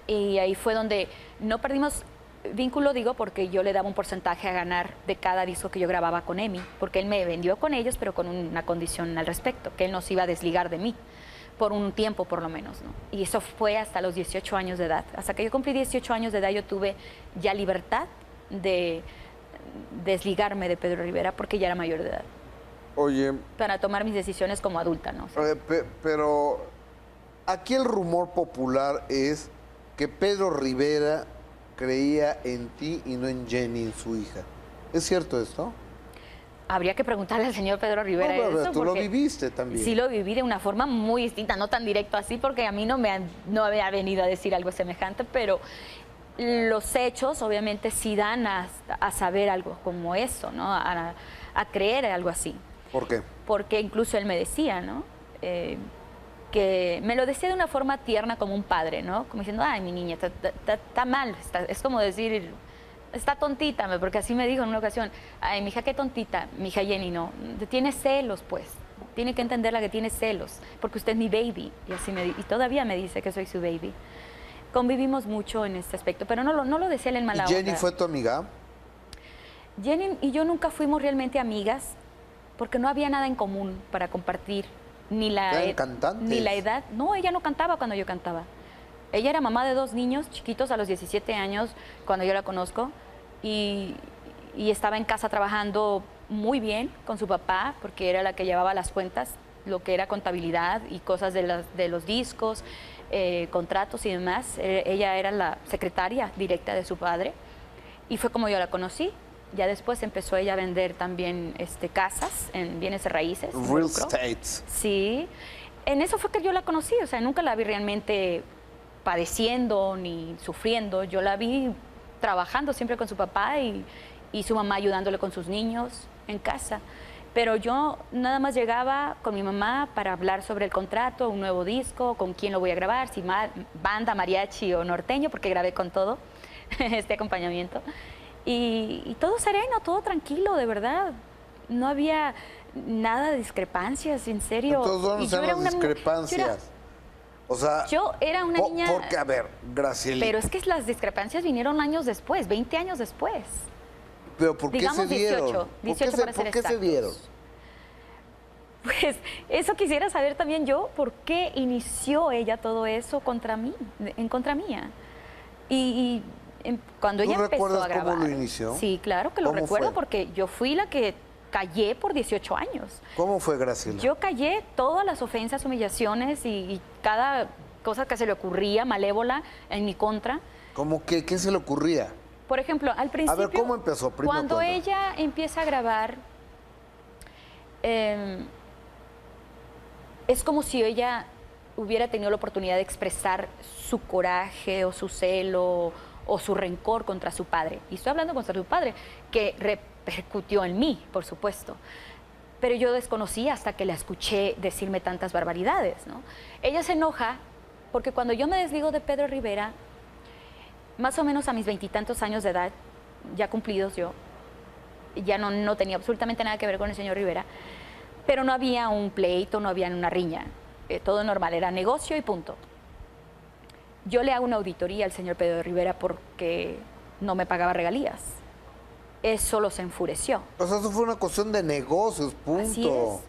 Y ahí fue donde no perdimos vínculo, digo, porque yo le daba un porcentaje a ganar de cada disco que yo grababa con EMI, porque él me vendió con ellos, pero con una condición al respecto, que él no se iba a desligar de mí, por un tiempo por lo menos, ¿no? Y eso fue hasta los 18 años de edad. Hasta que yo cumplí 18 años de edad, yo tuve ya libertad de desligarme de Pedro Rivera, porque ya era mayor de edad, Oye, para tomar mis decisiones como adulta, ¿no? O sea, pero aquí el rumor popular es que Pedro Rivera creía en ti y no en Jenny, en su hija. ¿Es cierto esto? habría que preguntarle al señor Pedro Rivera No, pero eso. tú lo porque viviste también. Sí lo viví de una forma muy distinta, no tan directo así, porque a mí no me había venido a decir algo semejante, pero los hechos obviamente sí dan a saber algo como eso, ¿no? A creer algo así. ¿Por qué? Porque incluso él me decía, ¿no? Que me lo decía de una forma tierna como un padre, ¿no? Como diciendo, ay, mi niña, está mal, es como decir, está tontita, porque así me dijo en una ocasión, ay, mi hija, qué tontita, mi hija Jenny, no, tiene celos, pues, tiene que entenderla que tiene celos, porque usted es mi baby, y así y todavía me dice que soy su baby. Convivimos mucho en este aspecto, pero no lo decía él en mala ¿Y Jenny onda. fue tu amiga? Jenny y yo nunca fuimos realmente amigas, porque no había nada en común para compartir. ¿Eran cantantes? Ni la edad. No, ella no cantaba cuando yo cantaba. Ella era mamá de 2 niños chiquitos a los 17 años cuando yo la conozco y estaba en casa trabajando muy bien con su papá porque era la que llevaba las cuentas, lo que era contabilidad y cosas de los discos, contratos y demás. Ella era la secretaria directa de su padre y fue como yo la conocí. Ya después empezó ella a vender también casas en bienes de raíces. Real estates. Sí. En eso fue que yo la conocí. O sea, nunca la vi realmente padeciendo ni sufriendo. Yo la vi trabajando siempre con su papá y su mamá ayudándole con sus niños en casa. Pero yo nada más llegaba con mi mamá para hablar sobre el contrato, un nuevo disco, con quién lo voy a grabar, si banda, mariachi o norteño, porque grabé con todo este acompañamiento. Y todo sereno, todo tranquilo, de verdad. No había nada de discrepancias, en serio. Entonces, ¿dónde están las discrepancias? O sea, yo era una niña... Porque, a ver, Gracielita. Pero es que las discrepancias vinieron años después, 20 años después. ¿Pero por qué Digamos se dieron? 18 para ser ¿Por qué se exactos. dieron? Pues eso quisiera saber también yo, ¿por qué inició ella todo eso contra mí, en contra mía? Cuando ella empezó a recuerdas grabar... cómo lo inició? Sí, claro que lo ¿Cómo recuerdo fue? porque yo fui la que callé por 18 años. ¿Cómo fue, Graciela? Yo callé todas las ofensas, humillaciones y cada cosa que se le ocurría malévola en mi contra. ¿Cómo qué? ¿Qué se le ocurría? Por ejemplo, al principio... ¿cómo empezó? Primero Cuando cuéntame. ella empieza a grabar, es como si ella hubiera tenido la oportunidad de expresar su coraje o su celo o su rencor contra su padre. Y estoy hablando contra su padre, que repercutió en mí, por supuesto. Pero yo desconocía hasta que la escuché decirme tantas barbaridades, ¿no? Ella se enoja porque cuando yo me desligo de Pedro Rivera, más o menos a mis 20 y tantos años de edad, ya cumplidos yo, ya no tenía absolutamente nada que ver con el señor Rivera, pero no había un pleito, no había una riña, todo normal, era negocio y punto. Yo le hago una auditoría al señor Pedro Rivera porque no me pagaba regalías. Eso solo se enfureció. O sea, eso fue una cuestión de negocios, punto. Así es.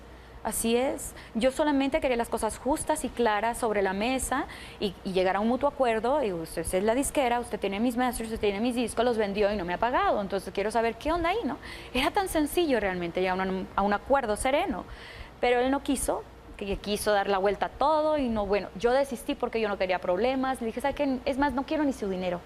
Así es. Yo solamente quería las cosas justas y claras sobre la mesa y llegar a un mutuo acuerdo. Digo, usted es la disquera, usted tiene mis masters, usted tiene mis discos, los vendió y no me ha pagado. Entonces quiero saber qué onda ahí, ¿no? Era tan sencillo realmente llegar a un acuerdo sereno. Pero él no quiso, que quiso dar la vuelta a todo y no, bueno, yo desistí porque yo no quería problemas. Le dije, ¿sabe qué? Es más, no quiero ni su dinero.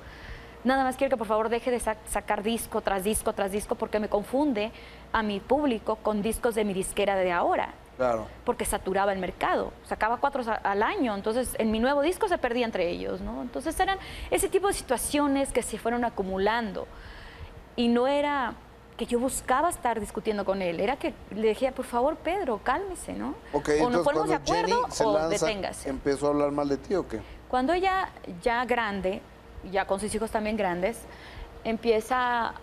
Nada más quiero que por favor deje de sacar disco tras disco tras disco porque me confunde a mi público con discos de mi disquera de ahora. Claro. Porque saturaba el mercado, sacaba 4 al año, entonces en mi nuevo disco se perdía entre ellos, ¿no? Entonces eran ese tipo de situaciones que se fueron acumulando y no era que yo buscaba estar discutiendo con él, era que le decía, por favor, Pedro, cálmese, ¿no? Ok, o nos entonces ponemos de cuando Jenny acuerdo se o lanza, deténgase. ¿empezó a hablar mal de ti o qué? Cuando ella, ya grande, ya con sus hijos también grandes, empieza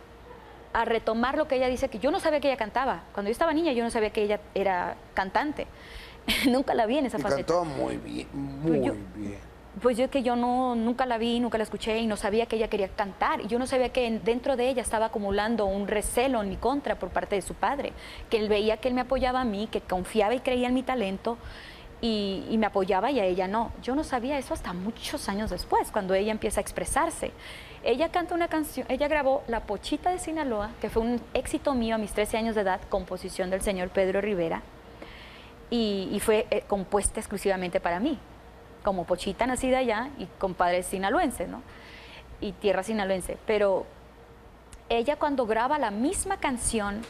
a retomar lo que ella dice, que yo no sabía que ella cantaba. Cuando yo estaba niña, yo no sabía que ella era cantante. Nunca la vi en esa Y faceta. cantaba muy bien, muy bien. Pues yo que yo nunca la vi, nunca la escuché y no sabía que ella quería cantar. Y yo no sabía que dentro de ella estaba acumulando un recelo en mi contra por parte de su padre. Que él veía que él me apoyaba a mí, que confiaba y creía en mi talento y me apoyaba y a ella no. Yo no sabía eso hasta muchos años después, cuando ella empieza a expresarse. Ella canta una canción, ella grabó La Pochita de Sinaloa, que fue un éxito mío a mis 13 años de edad, composición del señor Pedro Rivera, y fue compuesta exclusivamente para mí, como pochita nacida allá y con padres sinaloenses, ¿no? Y tierra sinaloense. Pero ella cuando graba la misma canción,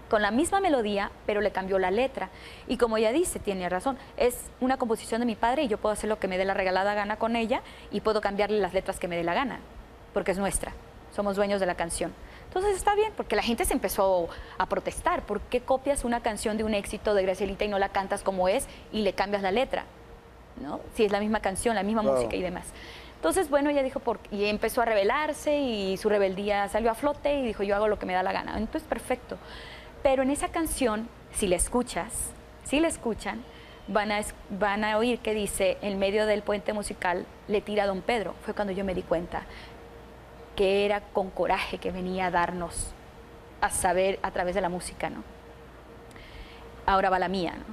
con la misma melodía, pero le cambió la letra. Y como ella dice, tiene razón, es una composición de mi padre y yo puedo hacer lo que me dé la regalada gana con ella y puedo cambiarle las letras que me dé la gana, porque es nuestra, somos dueños de la canción. Entonces está bien, porque la gente se empezó a protestar. ¿Por qué copias una canción de un éxito de Gracielita y no la cantas como es y le cambias la letra? ¿No? Si es la misma canción, la misma música y demás. Entonces, bueno, ella dijo, y empezó a rebelarse y su rebeldía salió a flote y dijo, yo hago lo que me da la gana. Entonces, perfecto. Pero en esa canción, si la escuchan, van a oír que dice, en medio del puente musical, le tira a don Pedro. Fue cuando yo me di cuenta que era con coraje que venía a darnos a saber a través de la música, ¿no? Ahora va la mía, ¿no?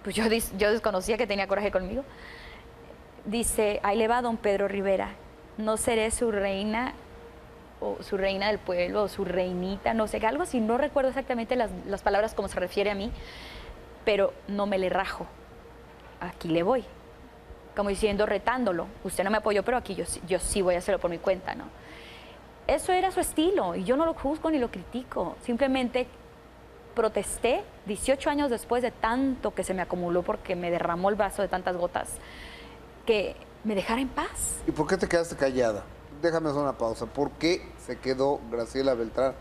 Pues yo desconocía que tenía coraje conmigo. Dice, ahí le va don Pedro Rivera, no seré su reina o su reina del pueblo, o su reinita, no sé, algo así, no recuerdo exactamente las palabras como se refiere a mí, pero no me le rajo, aquí le voy, como diciendo, retándolo, usted no me apoyó, pero aquí yo sí voy a hacerlo por mi cuenta, ¿no? Eso era su estilo, y yo no lo juzgo ni lo critico, simplemente protesté 18 años después de tanto que se me acumuló porque me derramó el vaso de tantas gotas, que me dejara en paz. ¿Y por qué te quedaste callada? Déjame hacer una pausa. ¿Por qué se quedó Graciela Beltrán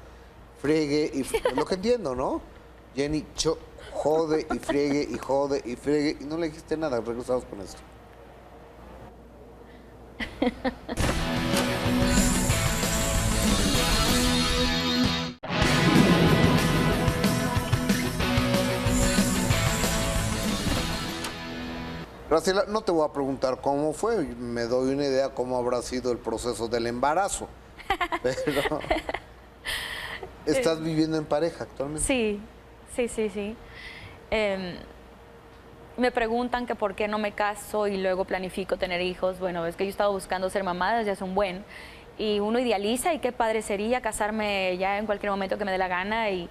friegue y lo que entiendo, ¿no? Jenny jode y friegue y jode y friegue y no le dijiste nada? Regresamos con esto. Graciela, no te voy a preguntar cómo fue, me doy una idea cómo habrá sido el proceso del embarazo, pero ¿estás viviendo en pareja actualmente? Sí. Me preguntan que por qué no me caso y luego planifico tener hijos. Bueno, es que yo estaba buscando ser mamá desde hace un buen. Y uno idealiza y qué padre sería casarme ya en cualquier momento que me dé la gana y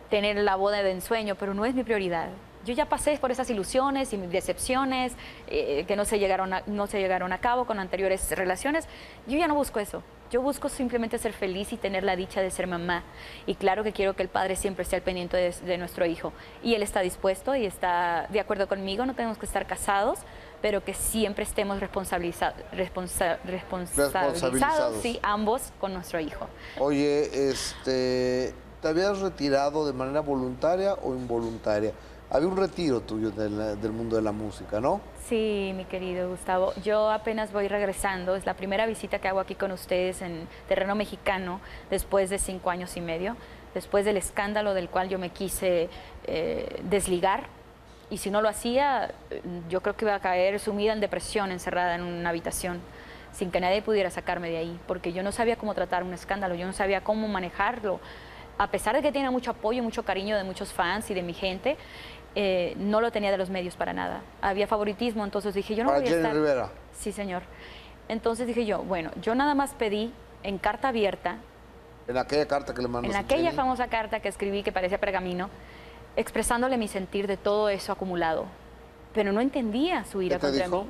tener la boda de ensueño, pero no es mi prioridad. Yo ya pasé por esas ilusiones y mis decepciones que no se llegaron a cabo con anteriores relaciones. Yo ya no busco eso. Yo busco simplemente ser feliz y tener la dicha de ser mamá. Y claro que quiero que el padre siempre esté al pendiente de nuestro hijo. Y él está dispuesto y está de acuerdo conmigo. No tenemos que estar casados, pero que siempre estemos responsabilizados, sí, ambos con nuestro hijo. Oye, ¿te habías retirado de manera voluntaria o involuntaria? Había un retiro tuyo del mundo de la música, ¿no? Sí, mi querido Gustavo. Yo apenas voy regresando. Es la primera visita que hago aquí con ustedes en terreno mexicano después de 5 años y medio, después del escándalo del cual yo me quise desligar. Y si no lo hacía, yo creo que iba a caer sumida en depresión, encerrada en una habitación, sin que nadie pudiera sacarme de ahí, porque yo no sabía cómo tratar un escándalo, yo no sabía cómo manejarlo. A pesar de que tiene mucho apoyo y mucho cariño de muchos fans y de mi gente, no lo tenía de los medios para nada. Había favoritismo, entonces dije, yo no voy a estar... Rivera. Sí, señor. Entonces dije yo, bueno, yo nada más pedí en carta abierta... En aquella carta que le mandaste. En aquella famosa carta que escribí, que parecía pergamino, expresándole mi sentir de todo eso acumulado. Pero no entendía su ira contra mí.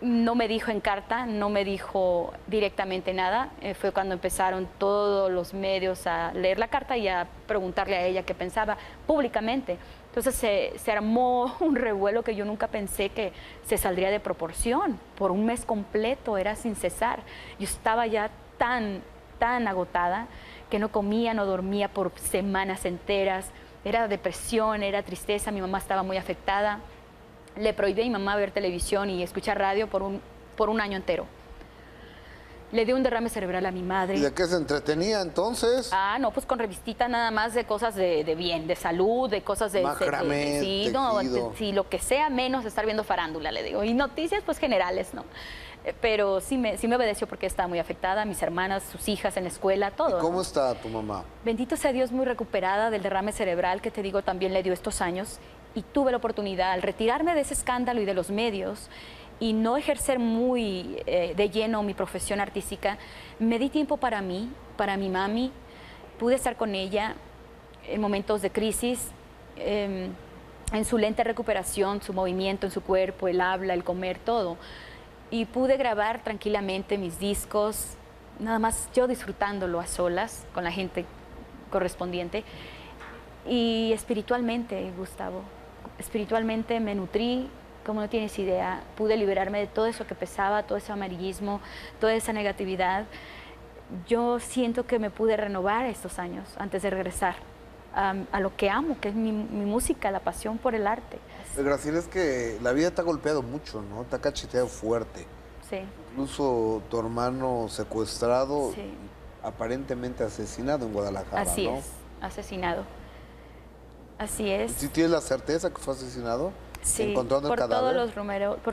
No me dijo en carta, no me dijo directamente nada. Fue cuando empezaron todos los medios a leer la carta y a preguntarle a ella qué pensaba públicamente. Entonces se armó un revuelo que yo nunca pensé que se saldría de proporción. Por un mes completo, era sin cesar. Yo estaba ya tan agotada que no comía, no dormía por semanas enteras. Era depresión, era tristeza, mi mamá estaba muy afectada. Le prohibí a mi mamá ver televisión y escuchar radio por un año entero. Le dio un derrame cerebral a mi madre. ¿Y de qué se entretenía entonces? Ah, no, pues con revistita nada más de cosas de bien, de salud, de cosas de... Macramé, sí, no, sí, lo que sea menos estar viendo farándula, le digo. Y noticias pues generales, ¿no? Pero sí me obedeció porque estaba muy afectada, mis hermanas, sus hijas en la escuela, todo. ¿Y cómo ¿no? está tu mamá? Bendito sea Dios, muy recuperada del derrame cerebral que te digo también le dio estos años. Y tuve la oportunidad, al retirarme de ese escándalo y de los medios y no ejercer muy de lleno mi profesión artística, me di tiempo para mí, para mi mami. Pude estar con ella en momentos de crisis, en su lenta recuperación, su movimiento en su cuerpo, el habla, el comer, todo. Y pude grabar tranquilamente mis discos, nada más yo disfrutándolo a solas con la gente correspondiente. Y espiritualmente, Gustavo, espiritualmente me nutrí, como no tienes idea. Pude liberarme de todo eso que pesaba, todo ese amarillismo, toda esa negatividad. Yo siento que me pude renovar estos años antes de regresar a lo que amo, que es mi música, la pasión por el arte. Graciela, es que la vida te ha golpeado mucho, ¿no? Te ha cacheteado fuerte. Sí. Incluso tu hermano secuestrado, Sí. y aparentemente asesinado en Guadalajara, Así ¿no? es, asesinado. Así es. ¿Sí tienes la certeza que fue asesinado? Sí, ¿Encontrando el cadáver? por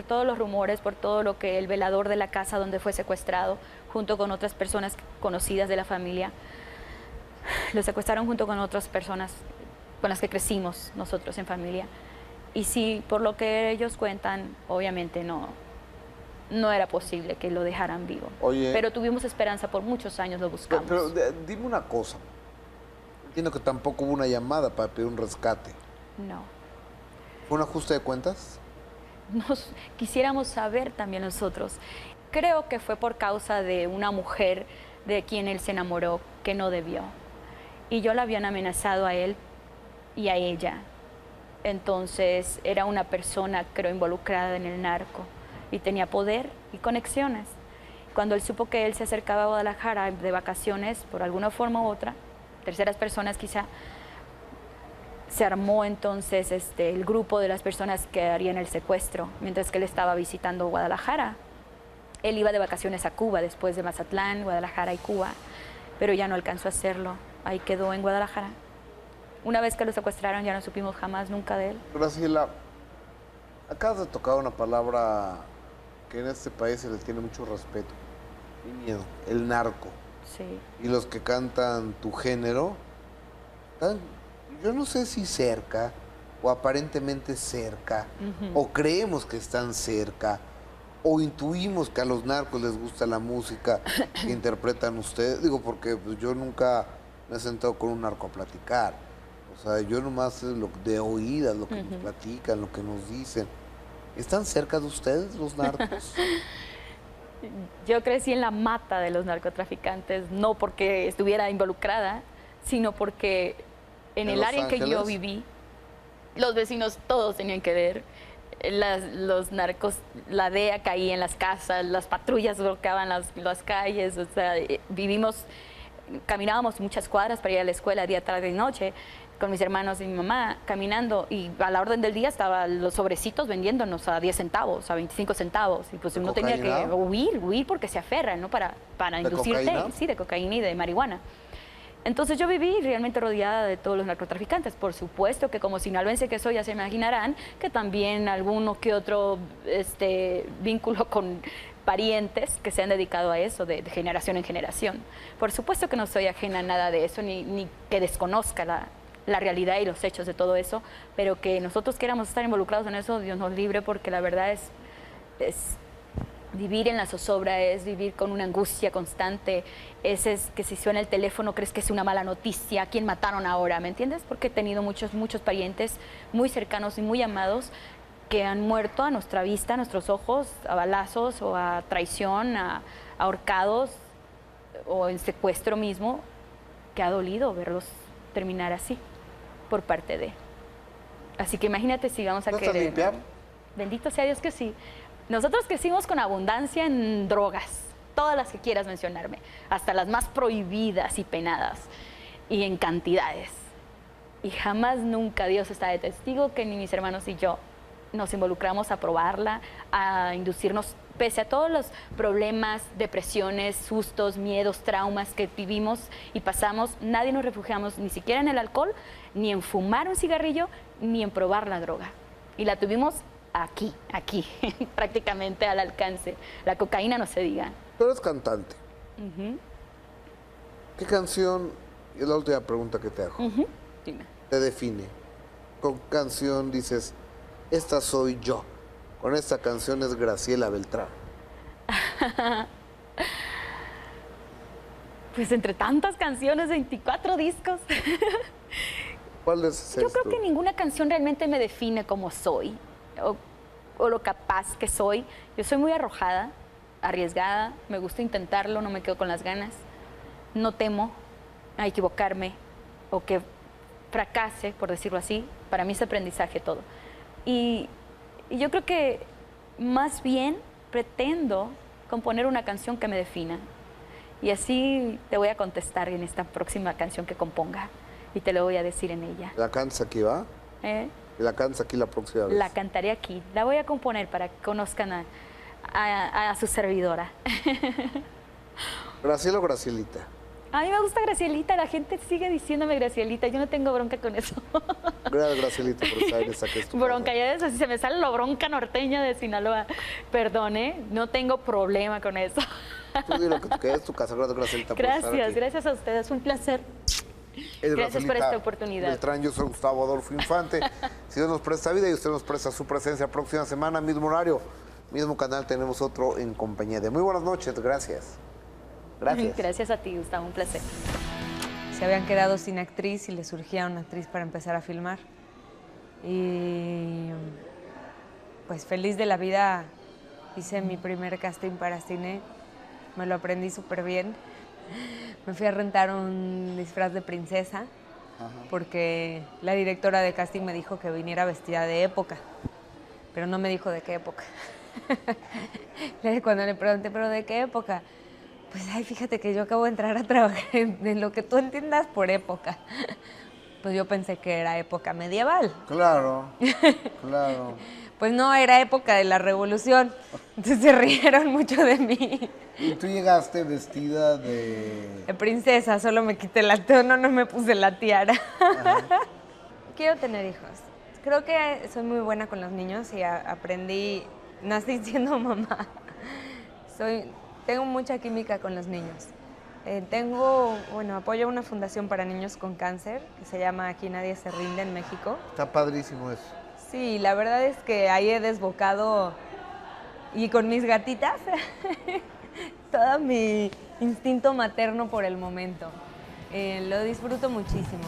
todos los rumores, por todo lo que el velador de la casa donde fue secuestrado, junto con otras personas conocidas de la familia, lo secuestraron junto con otras personas con las que crecimos nosotros en familia. Y sí, por lo que ellos cuentan, obviamente no era posible que lo dejaran vivo. Oye, pero tuvimos esperanza, por muchos años lo buscamos. pero dime una cosa. Entiendo que tampoco hubo una llamada para pedir un rescate. No. ¿Fue un ajuste de cuentas? Quisiéramos saber también nosotros. Creo que fue por causa de una mujer de quien él se enamoró que no debió. Y yo la habían amenazado a él y a ella. Entonces era una persona, creo, involucrada en el narco y tenía poder y conexiones. Cuando él supo que él se acercaba a Guadalajara de vacaciones, por alguna forma u otra, terceras personas quizá, se armó entonces el grupo de las personas que harían el secuestro, mientras que él estaba visitando Guadalajara. Él iba de vacaciones a Cuba, después de Mazatlán, Guadalajara y Cuba, pero ya no alcanzó a hacerlo. Ahí quedó en Guadalajara. Una vez que lo secuestraron, ya no supimos jamás nunca de él. Graciela, acabas de tocar una palabra que en este país se le tiene mucho respeto y miedo, el narco. Sí. Y los que cantan tu género, están, yo no sé si cerca o aparentemente cerca, o creemos que están cerca, o intuimos que a los narcos les gusta la música que interpretan ustedes? Digo, porque pues, yo nunca me he sentado con un narco a platicar. O sea, yo nomás de oídas, lo que nos platican, lo que nos dicen. ¿Están cerca de ustedes los narcos? Yo crecí en la mata de los narcotraficantes, no porque estuviera involucrada, sino porque en el Los área en que yo Ángeles? viví, los vecinos todos tenían que ver. Los narcos, la DEA caía en las casas, las patrullas bloqueaban las calles, o sea, caminábamos muchas cuadras para ir a la escuela día, tarde y noche con mis hermanos y mi mamá caminando, y a la orden del día estaban los sobrecitos vendiéndonos a 10 centavos, a 25 centavos, y pues uno tenía que huir porque se aferran, ¿no? Para inducirte, cocaína? sí, de cocaína y de marihuana. Entonces yo viví realmente rodeada de todos los narcotraficantes. Por supuesto que como sinaloense que soy, ya se imaginarán que también alguno que otro vínculo con parientes que se han dedicado a eso de generación en generación. Por supuesto que no soy ajena a nada de eso, ni que desconozca la realidad y los hechos de todo eso, pero que nosotros queramos estar involucrados en eso, Dios nos libre, porque la verdad es vivir en la zozobra, es vivir con una angustia constante, es que si suena el teléfono crees que es una mala noticia, ¿a quién mataron ahora? ¿Me entiendes? Porque he tenido muchos parientes muy cercanos y muy amados que han muerto a nuestra vista, a nuestros ojos, a balazos o a traición, a ahorcados o en secuestro mismo, que ha dolido verlos terminar así por parte de. Así que imagínate si vamos a ¿No estás querer. limpia? Bendito sea Dios que sí. Nosotros crecimos con abundancia en drogas, todas las que quieras mencionarme, hasta las más prohibidas y penadas, y en cantidades. Y jamás, nunca, Dios está de testigo que ni mis hermanos y yo nos involucramos a probarla, a inducirnos, pese a todos los problemas, depresiones, sustos, miedos, traumas que vivimos y pasamos, nadie nos refugiamos ni siquiera en el alcohol, ni en fumar un cigarrillo, ni en probar la droga. Y la tuvimos aquí, prácticamente al alcance. La cocaína no se diga. Tú eres cantante. ¿Qué canción, y es la última pregunta que te hago, Dime. te define? ¿Con qué canción dices, esta soy yo? Con esta canción es Graciela Beltrán. Pues entre tantas canciones, 24 discos. ¿Cuál es Yo creo que ninguna canción realmente me define como soy o lo capaz que soy. Yo soy muy arrojada, arriesgada, me gusta intentarlo, no me quedo con las ganas. No temo a equivocarme o que fracase, por decirlo así. Para mí es aprendizaje todo. Y yo creo que más bien pretendo componer una canción que me defina. Y así te voy a contestar en esta próxima canción que componga. Y te lo voy a decir en ella. ¿La cantas aquí, va? ¿La cantas aquí la próxima vez? La cantaré aquí. La voy a componer para que conozcan a su servidora. ¿Graciela o Gracielita? A mí me gusta Gracielita. La gente sigue diciéndome Gracielita. Yo no tengo bronca con eso. Gracias, Gracielita, por estar en esta que es tu Bronca, casa. ya es así, se me sale la bronca norteña de Sinaloa. Perdone, no tengo problema con eso. Tú di lo que es tu casa. Gracias, Gracielita, por estar Gracias, aquí. gracias a ustedes. Un placer. Es Gracias por Gracielita esta oportunidad. Beltrán, yo soy Gustavo Adolfo Infante. Si Dios nos presta vida y usted nos presta su presencia, próxima semana, mismo horario, mismo canal, tenemos otro En Compañía de. Muy buenas noches, gracias. Gracias. Gracias a ti, Gustavo, un placer. Se habían quedado sin actriz y le surgía una actriz para empezar a filmar. Y pues feliz de la vida hice mi primer casting para cine. Me lo aprendí súper bien. Me fui a rentar un disfraz de princesa porque la directora de casting me dijo que viniera vestida de época, pero no me dijo de qué época. Cuando le pregunté, ¿pero de qué época? Pues, ay, fíjate que yo acabo de entrar a trabajar en lo que tú entiendas por época. Pues yo pensé que era época medieval. Claro, claro. Pues no, era época de la Revolución. Entonces se rieron mucho de mí. ¿Y tú llegaste vestida de...? De princesa, solo me quité la tono, no me puse la tiara. Quiero tener hijos. Creo que soy muy buena con los niños y aprendí, nací siendo mamá. Tengo mucha química con los niños. Apoyo una fundación para niños con cáncer que se llama Aquí Nadie Se Rinde en México. Está padrísimo eso. Sí, la verdad es que ahí he desbocado y con mis gatitas todo mi instinto materno por el momento. Lo disfruto muchísimo.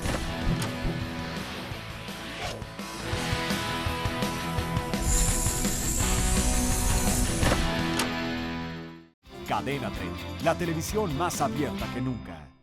Cadena 30, la televisión más abierta que nunca.